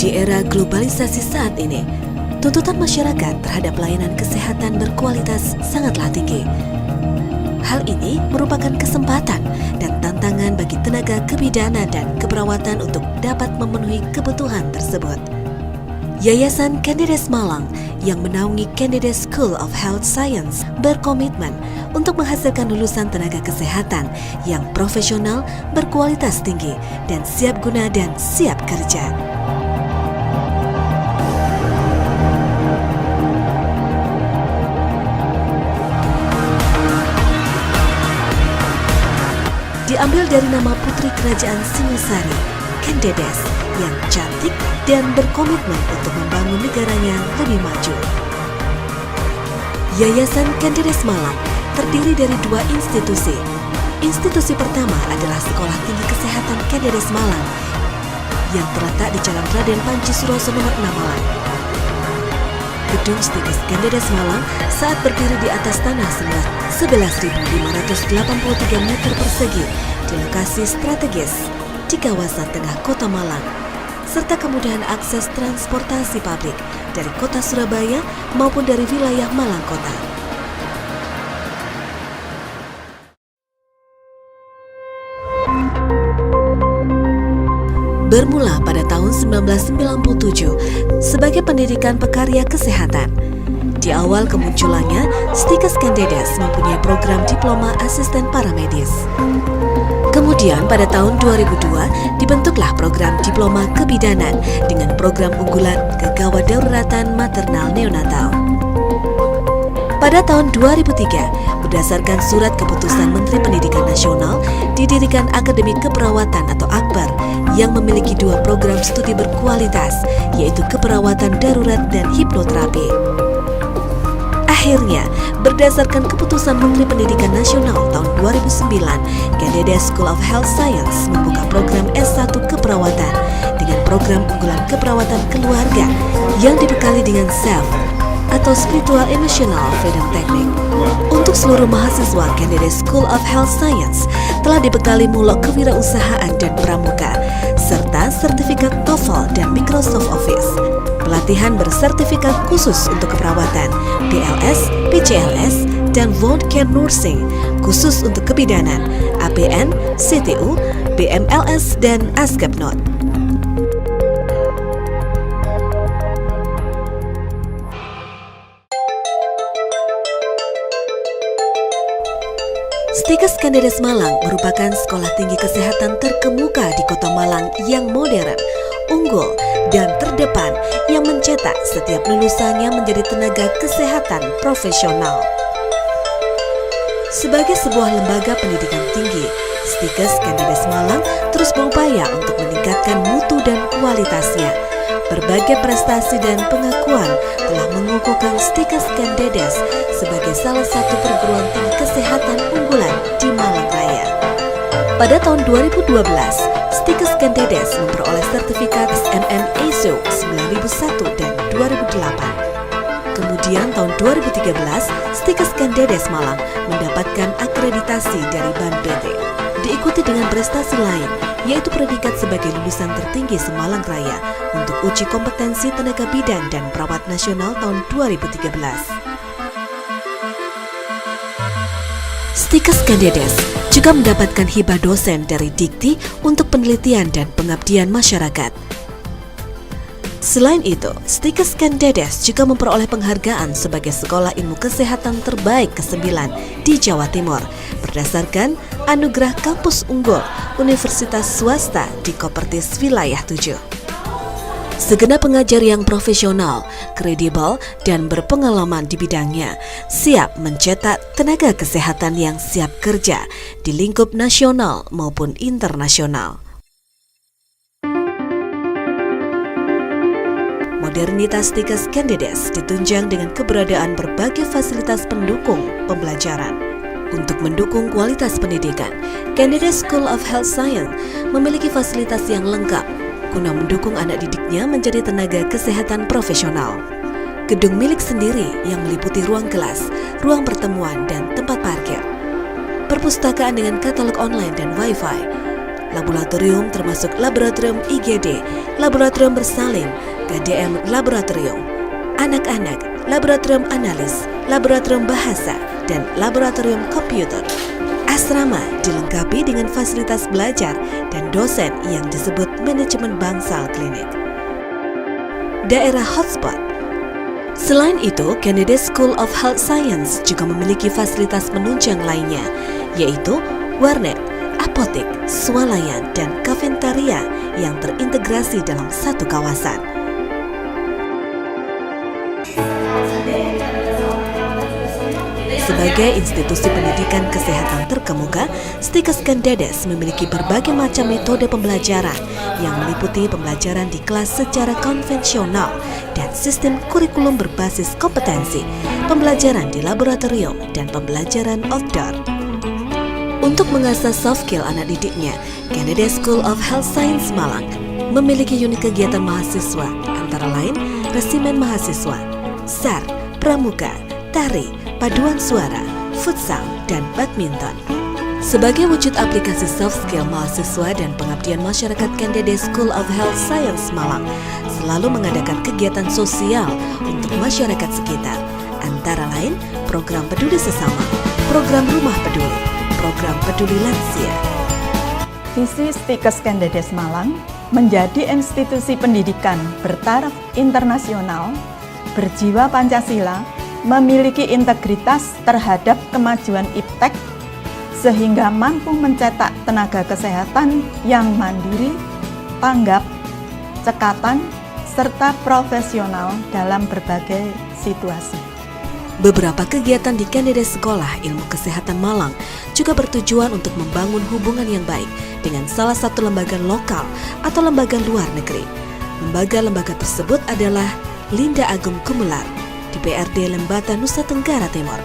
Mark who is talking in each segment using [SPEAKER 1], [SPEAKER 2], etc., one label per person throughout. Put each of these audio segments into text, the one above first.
[SPEAKER 1] Di era globalisasi saat ini, tuntutan masyarakat terhadap layanan kesehatan berkualitas sangatlah tinggi. Hal ini merupakan kesempatan dan tantangan bagi tenaga kebidanan dan keperawatan untuk dapat memenuhi kebutuhan tersebut. Yayasan Candides Malang yang menaungi Candides School of Health Science berkomitmen untuk menghasilkan lulusan tenaga kesehatan yang profesional, berkualitas tinggi, dan siap guna dan siap kerja. Diambil dari nama putri kerajaan Singosari, Candides, yang cantik dan berkomitmen untuk membangun negaranya lebih maju. Yayasan Candides Malang terdiri dari dua institusi. Institusi pertama adalah Sekolah Tinggi Kesehatan Candides Malang yang terletak di Jalan Raden Panji Suroso nomor 6 Malang. Gedung Stikes Candides Malang saat berdiri di atas tanah seluas 11.583 meter persegi di lokasi strategis di kawasan tengah kota Malang, serta kemudahan akses transportasi publik dari kota Surabaya maupun dari wilayah Malang Kota. Bermula pada tahun 1997 sebagai pendidikan pekarya kesehatan. Di awal kemunculannya, Stikes Candides mempunyai program diploma asisten paramedis. Kemudian pada tahun 2002 dibentuklah program diploma kebidanan dengan program unggulan kegawat dauratan maternal neonatal. Pada tahun 2003, berdasarkan surat keputusan Menteri Pendidikan Nasional, didirikan Akademi Keperawatan atau Akbar yang memiliki dua program studi berkualitas, yaitu keperawatan darurat dan hipnoterapi. Akhirnya, berdasarkan keputusan Menteri Pendidikan Nasional tahun 2009, Candides School of Health Science membuka program S1 Keperawatan dengan program unggulan keperawatan keluarga yang dibekali dengan SELF atau Spiritual Emotional Freedom Technique. Untuk seluruh mahasiswa Candides School of Health Science telah dibekali mulok kewirausahaan dan pramuka, serta sertifikat TOEFL dan Microsoft Office. Pelatihan bersertifikat khusus untuk keperawatan, BLS, PCLS, dan Wound Care Nursing, khusus untuk kebidanan, APN, CTU, BMLS, dan ASCAPNOT. Stikes Candides Malang merupakan sekolah tinggi kesehatan terkemuka di kota Malang yang modern, unggul, dan terdepan yang mencetak setiap lulusannya menjadi tenaga kesehatan profesional. Sebagai sebuah lembaga pendidikan tinggi, Stikes Candides Malang terus berupaya untuk meningkatkan mutu dan kualitasnya. Berbagai prestasi dan pengakuan telah mengukuhkan Stikes Candides sebagai salah satu perguruan tinggi kesehatan unggulan di Malang Raya. Pada tahun 2012, Stikes Candides memperoleh sertifikat SMM ISO 9001 dan 2008. Kemudian tahun 2013, Stikes Candides Malang mendapatkan akreditasi dari BAN PT. Diikuti dengan prestasi lain, yaitu predikat sebagai lulusan tertinggi Semalang Raya untuk uji kompetensi tenaga bidan dan perawat nasional tahun 2013. Stikes Candides juga mendapatkan hibah dosen dari Dikti untuk penelitian dan pengabdian masyarakat. Selain itu, Stikes Candides juga memperoleh penghargaan sebagai sekolah ilmu kesehatan terbaik ke-9 di Jawa Timur berdasarkan Anugerah Kampus Unggul Universitas Swasta di Kopertis Wilayah 7. Segenap pengajar yang profesional, kredibel, dan berpengalaman di bidangnya siap mencetak tenaga kesehatan yang siap kerja di lingkup nasional maupun internasional. Modernitas Stikes Candides ditunjang dengan keberadaan berbagai fasilitas pendukung pembelajaran. Untuk mendukung kualitas pendidikan, Candides School of Health Science memiliki fasilitas yang lengkap guna mendukung anak didiknya menjadi tenaga kesehatan profesional. Gedung milik sendiri yang meliputi ruang kelas, ruang pertemuan, dan tempat parkir. Perpustakaan dengan katalog online dan Wi-Fi. laboratorium termasuk laboratorium IGD, laboratorium bersalin, KDM laboratorium, anak-anak, laboratorium analis, laboratorium bahasa, dan laboratorium komputer. Asrama dilengkapi dengan fasilitas belajar dan dosen yang disebut manajemen bangsal klinik. Daerah hotspot. Selain itu, Kennedy School of Health Science juga memiliki fasilitas penunjang lainnya, yaitu warnet, apotek, swalayan, dan kafetaria yang terintegrasi dalam satu kawasan. Sebagai institusi pendidikan kesehatan terkemuka, Stikes Kendedes memiliki berbagai macam metode pembelajaran yang meliputi pembelajaran di kelas secara konvensional dan sistem kurikulum berbasis kompetensi, pembelajaran di laboratorium, dan pembelajaran outdoor. Untuk mengasah soft skill anak didiknya, Kennedy School of Health Science Malang memiliki unit kegiatan mahasiswa, antara lain resimen mahasiswa, SAR, pramuka, tari, paduan suara, futsal, dan badminton. Sebagai wujud aplikasi soft skill mahasiswa dan pengabdian masyarakat, Kennedy School of Health Science Malang selalu mengadakan kegiatan sosial untuk masyarakat sekitar, antara lain program peduli sesama, program rumah peduli, program peduli lansia.
[SPEAKER 2] Visi Stikes Kendedes Malang menjadi institusi pendidikan bertaraf internasional, berjiwa Pancasila, memiliki integritas terhadap kemajuan iptek sehingga mampu mencetak tenaga kesehatan yang mandiri, tanggap, cekatan, serta profesional dalam berbagai situasi.
[SPEAKER 1] Beberapa kegiatan di Kennedy Sekolah Ilmu Kesehatan Malang juga bertujuan untuk membangun hubungan yang baik dengan salah satu lembaga lokal atau lembaga luar negeri. Lembaga-lembaga tersebut adalah Linda Agung Gumelar di PRD Lembata, Nusa Tenggara Timur,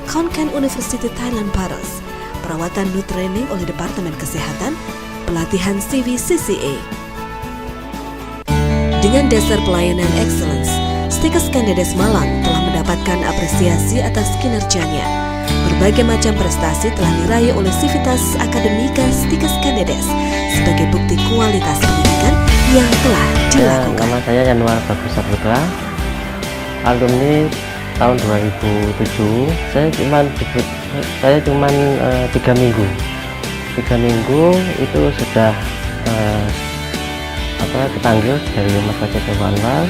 [SPEAKER 1] Konkan University Thailand Paros, perawatan nutraining oleh Departemen Kesehatan, pelatihan CVCCA. Dengan dasar pelayanan excellence, Stikes Kendedes Malang telah mendapatkan apresiasi atas kinerjanya. Berbagai macam prestasi telah diraih oleh Sivitas Akademika Stikes Kendedes sebagai bukti kualitas pendidikan yang telah dilakukan.
[SPEAKER 3] Nama saya Yanuar Bagus Saputra, alumni tahun 2007. Saya cuman 3 minggu. 3 minggu itu sudah dipanggil dari Rumah Sakit Jawa Anwar.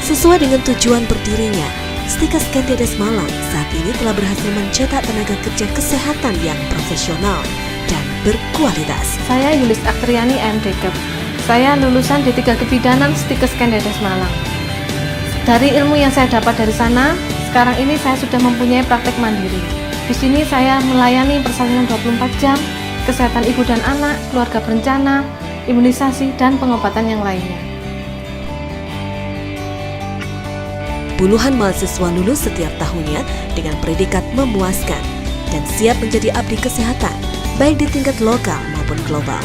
[SPEAKER 1] Sesuai dengan tujuan berdirinya, Stikes Kendedes Malang saat ini telah berhasil mencetak tenaga kerja kesehatan yang profesional dan berkualitas.
[SPEAKER 4] Saya Yulis Aktriani MDK. Saya lulusan D3 Kebidanan Stikes Kendedes Malang. Dari ilmu yang saya dapat dari sana, sekarang ini saya sudah mempunyai praktek mandiri. Di sini saya melayani persalinan 24 jam, kesehatan ibu dan anak, keluarga berencana, imunisasi, dan pengobatan yang lainnya.
[SPEAKER 1] Puluhan mahasiswa lulus setiap tahunnya dengan predikat memuaskan dan siap menjadi abdi kesehatan, baik di tingkat lokal maupun global.